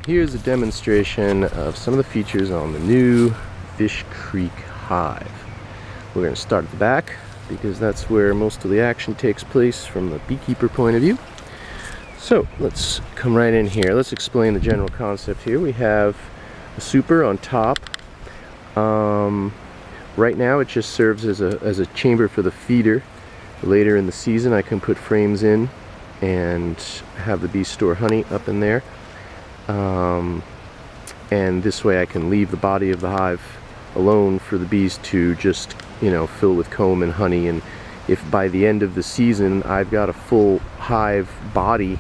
here's a demonstration of some of the features on the new Fish Creek hive. We're going to start at the back because that's where most of the action takes place from the beekeeper point of view. So let's come right in here. Let's explain the general concept here. We have a super on top. Right now it just serves as a chamber for the feeder. Later in the season I can put frames in and have the bees store honey up in there. And this way I can leave the body of the hive alone for the bees to just, fill with comb and honey. And if by the end of the season I've got a full hive body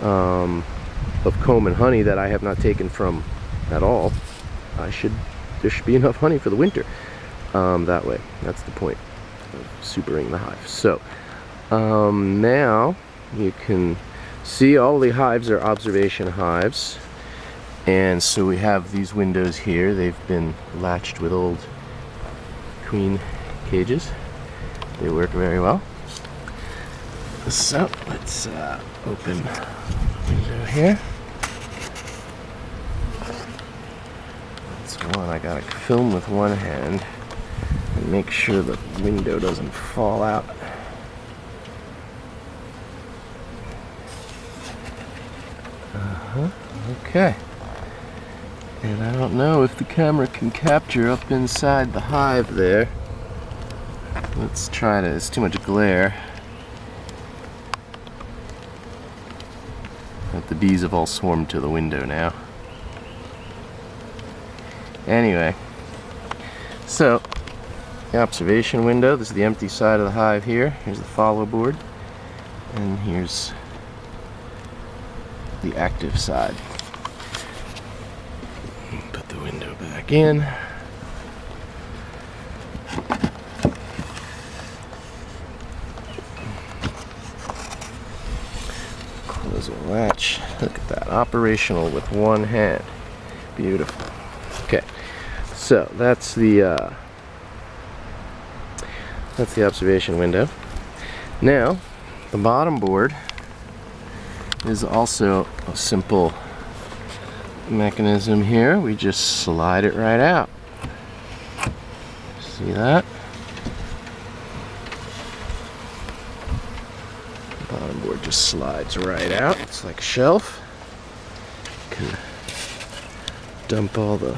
of comb and honey that I have not taken from at all, there should be enough honey for the winter. That way, that's the point of supering the hive. So now you can see all the hives are observation hives, and so we have these windows here. They've been latched with old queen cages. They work very well. So let's open the window here. That's one. I gotta film with one hand and make sure the window doesn't fall out. Okay. And I don't know if the camera can capture up inside the hive there. Let's try to, it's too much glare. But the bees have all swarmed to the window now. Anyway, so the observation window, this is the empty side of the hive here. Here's the follow board. And here's the active side. Put the window back in. Close the latch. Look at that, operational with one hand. Beautiful. Okay, so that's the observation window. Now, the bottom board is also a simple mechanism here. We just slide it right out. See that? The bottom board just slides right out. It's like a shelf. You can dump all the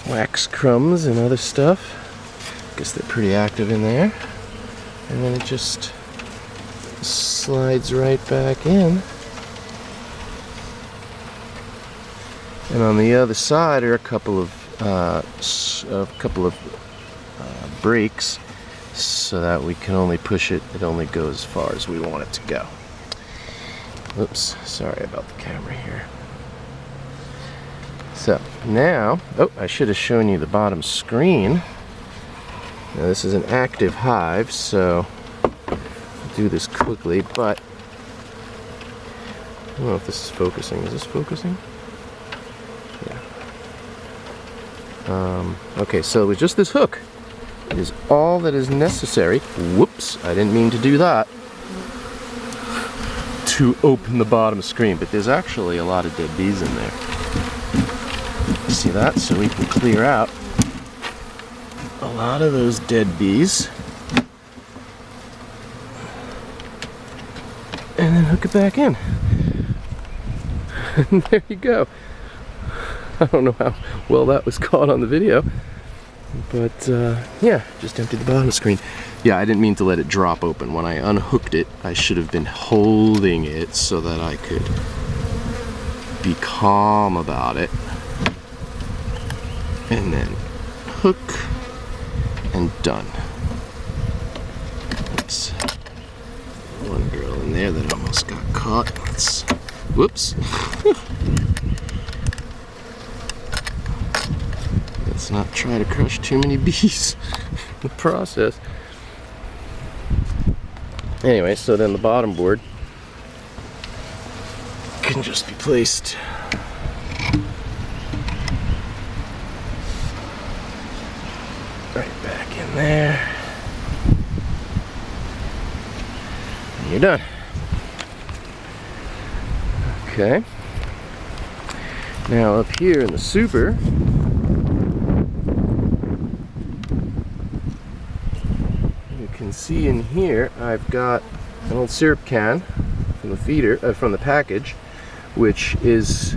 wax crumbs and other stuff. Guess they're pretty active in there. And then it just slides right back in. And on the other side are a couple of breaks, so that we can only push it. It only goes as far as we want it to go. Oops, sorry about the camera here. So now, I should have shown you the bottom screen. Now this is an active hive, so I'll do this quickly, but I don't know if this is focusing. Is this focusing? Yeah. Okay, so with just this hook, it is all that is necessary. Whoops, I didn't mean to do that. To open the bottom screen, but there's actually a lot of dead bees in there. See that? So we can clear out a lot of those dead bees. And then hook it back in. And there you go. I don't know how well that was caught on the video. But yeah, just emptied the bottom screen. Yeah, I didn't mean to let it drop open. When I unhooked it, I should have been holding it so that I could be calm about it. And then hook and done. Oops. One girl in there that almost got caught. Whoops. Let's not try to crush too many bees in the process. Anyway, so then the bottom board can just be placed right back in there. And you're done. Okay. Now up here in the super, you can see in here I've got an old syrup can from the feeder, from the package, which is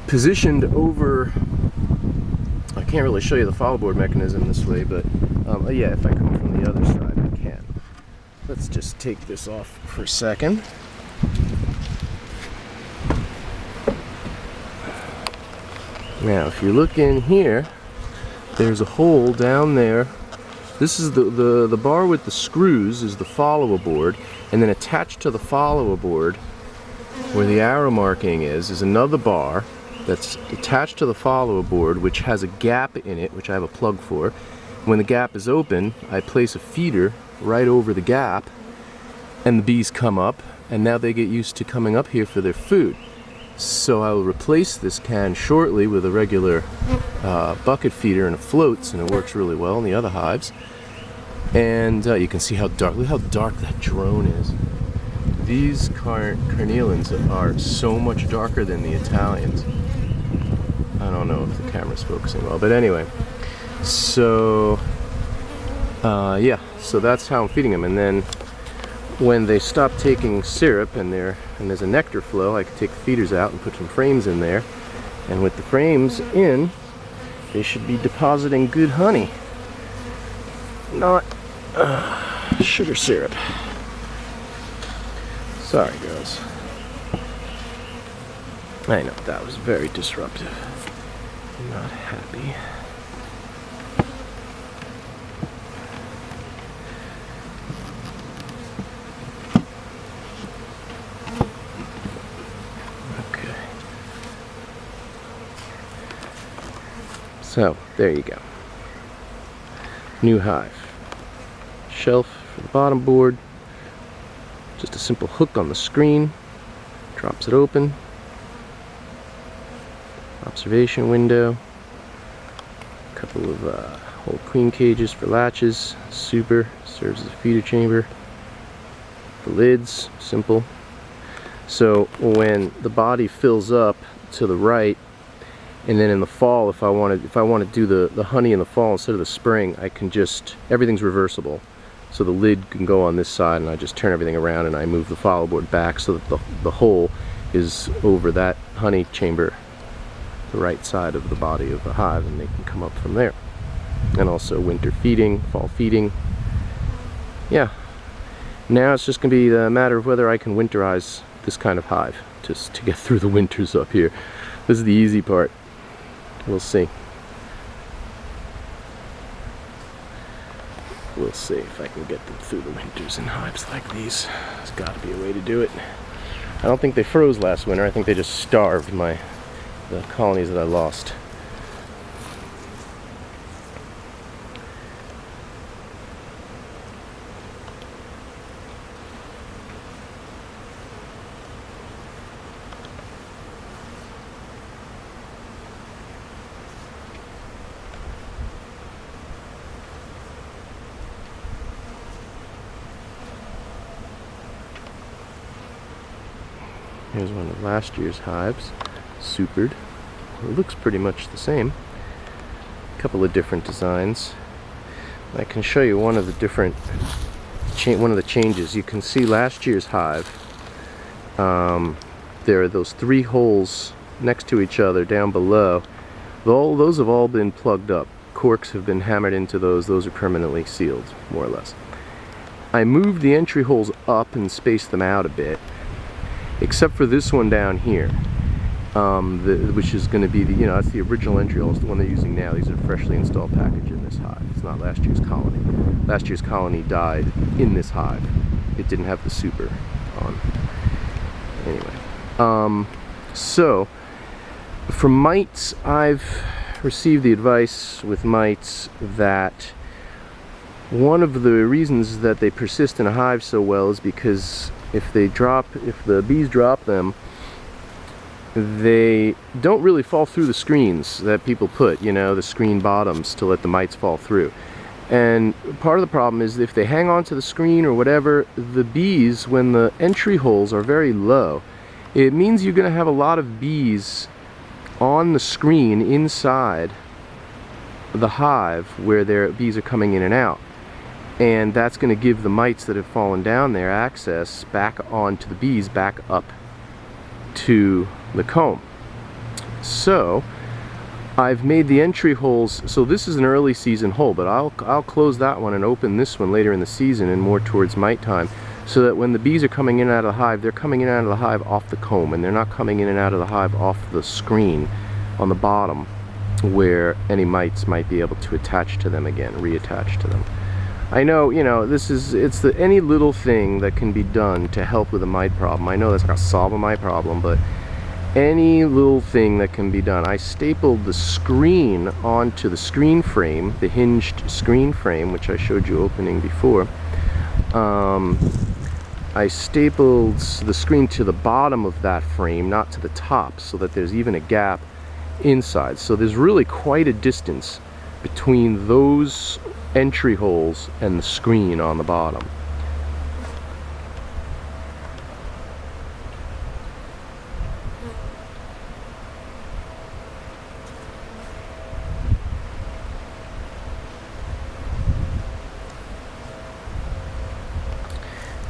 positioned over. I can't really show you the follow board mechanism this way, but yeah, if I come from the other side, I can. Let's just take this off for a second. Now, if you look in here, there's a hole down there. This is the bar with the screws is the follower board, and then attached to the follower board, where the arrow marking is another bar that's attached to the follower board, which has a gap in it, which I have a plug for. When the gap is open, I place a feeder right over the gap, and the bees come up, and now they get used to coming up here for their food. So I will replace this can shortly with a regular bucket feeder, and it floats, and it works really well in the other hives. And you can see how dark, look how dark that drone is. These carnelians are so much darker than the Italians. I don't know if the camera's focusing well, but anyway. So yeah, so that's how I'm feeding them. And then when they stop taking syrup and there's a nectar flow, I can take the feeders out and put some frames in there. And with the frames in, they should be depositing good honey, not sugar syrup. Sorry, girls. I know, that was very disruptive. I'm not happy. Okay. So, there you go. New hive. Shelf for the bottom board. Just a simple hook on the screen. Drops it open. Observation window. A couple of old queen cages for latches. Super, serves as a feeder chamber. The lids, simple. So when the body fills up to the right, and then in the fall, if I want to do the honey in the fall instead of the spring, I can just, everything's reversible. So the lid can go on this side, and I just turn everything around, and I move the follow board back so that the hole is over that honey chamber, the right side of the body of the hive, and they can come up from there. And also winter feeding, fall feeding. Yeah. Now it's just going to be a matter of whether I can winterize this kind of hive, just to get through the winters up here. This is the easy part. We'll see. We'll see if I can get them through the winters in hives like these. There's got to be a way to do it. I don't think they froze last winter. I think they just starved the colonies that I lost. Here's one of last year's hives, supered. It looks pretty much the same. A couple of different designs. I can show you one of the different, one of the changes. You can see last year's hive. There are those 3 holes next to each other down below. Those have all been plugged up. Corks have been hammered into those. Those are permanently sealed, more or less. I moved the entry holes up and spaced them out a bit, except for this one down here, which is going to be the, that's the original entry hole. It's the one they're using now. These are freshly installed package in this hive. It's not last year's colony. Last year's colony died in this hive. It didn't have the super on. Anyway, so for mites, I've received the advice with mites that one of the reasons that they persist in a hive so well is because if the bees drop them, they don't really fall through the screens that people put, the screen bottoms to let the mites fall through. And part of the problem is if they hang on to the screen or whatever, the bees, when the entry holes are very low, it means you're going to have a lot of bees on the screen inside the hive where their bees are coming in and out. And that's going to give the mites that have fallen down there access back onto the bees, back up to the comb. So I've made the entry holes, so this is an early season hole, but I'll close that one and open this one later in the season and more towards mite time, so that when the bees are coming in and out of the hive, they're coming in and out of the hive off the comb, and they're not coming in and out of the hive off the screen on the bottom where any mites might be able to attach to them again, reattach to them. I know, you know, any little thing that can be done to help with a mite problem. I know that's not gonna solve a mite problem, but any little thing that can be done. I stapled the screen onto the screen frame, the hinged screen frame, which I showed you opening before. I stapled the screen to the bottom of that frame, not to the top, so that there's even a gap inside. So there's really quite a distance between those entry holes and the screen on the bottom.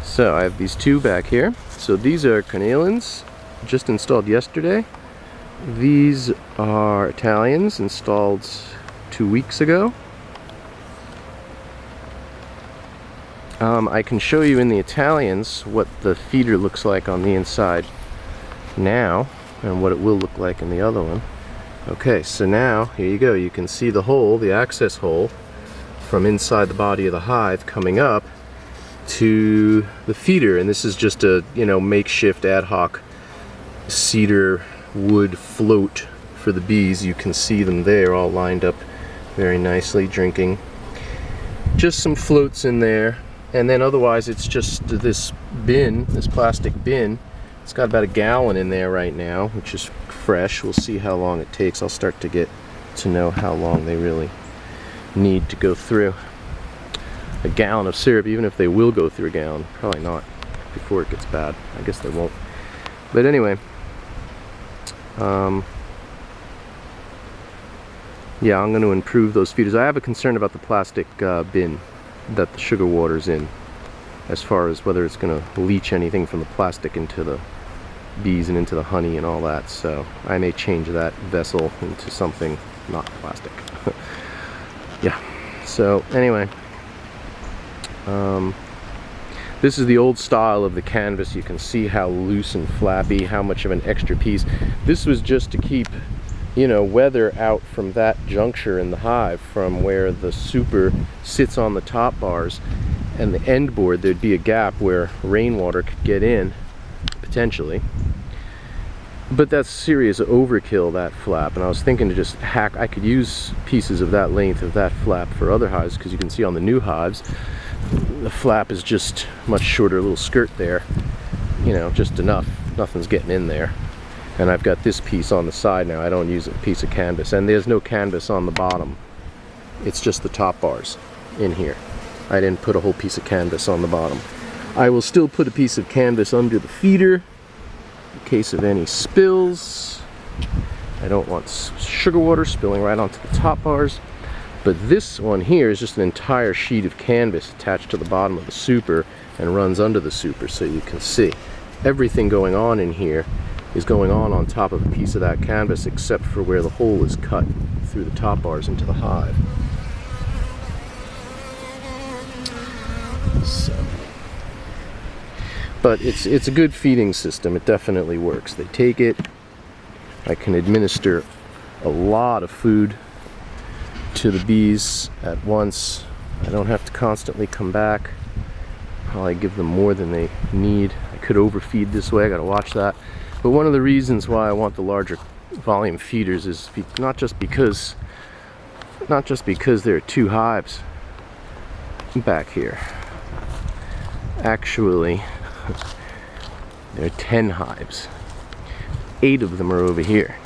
So I have these two back here. So these are carnelians, just installed yesterday. These are Italians, installed 2 weeks ago. I can show you in the Italians what the feeder looks like on the inside now, and what it will look like in the other one. Okay, so now, here you go. You can see the hole, the access hole, from inside the body of the hive coming up to the feeder, and this is just a, you know, makeshift ad hoc cedar wood float for the bees. You can see them there all lined up very nicely, drinking. Just some floats in there, and then otherwise it's just this bin, this plastic bin. It's got about 1 gallon in there right now, which is fresh. We'll see how long it takes. I'll start to get to know how long they really need to go through. 1 gallon of syrup, even if they will go through 1 gallon, probably not before it gets bad. I guess they won't. But anyway, yeah, I'm going to improve those feeders. I have a concern about the plastic bin that the sugar water's in, as far as whether it's going to leach anything from the plastic into the bees and into the honey and all that. So I may change that vessel into something not plastic. Yeah, so anyway, this is the old style of the canvas. You can see how loose and flappy, how much of an extra piece. This was just to keep, you know, weather out from that juncture in the hive, from where the super sits on the top bars and the end board. There'd be a gap where rainwater could get in, potentially. But that's serious overkill, that flap, and I was thinking to just hack. I could use pieces of that length of that flap for other hives, because you can see on the new hives the flap is just much shorter, little skirt there, you know, just enough, nothing's getting in there. And I've got this piece on the side now. I don't use a piece of canvas, and there's no canvas on the bottom, it's just the top bars in here. I didn't put a whole piece of canvas on the bottom. I will still put a piece of canvas under the feeder in case of any spills. I don't want sugar water spilling right onto the top bars. But this one here is just an entire sheet of canvas attached to the bottom of the super and runs under the super, so you can see everything going on in here is going on top of a piece of that canvas, except for where the hole is cut through the top bars into the hive. So, but it's a good feeding system. It definitely works. They take it. I can administer a lot of food to the bees at once. I don't have to constantly come back. Probably give them more than they need. I could overfeed this way. I gotta watch that. But one of the reasons why I want the larger volume feeders is not just because there are 2 hives back here. Actually, there are 10 hives. 8 of them are over here.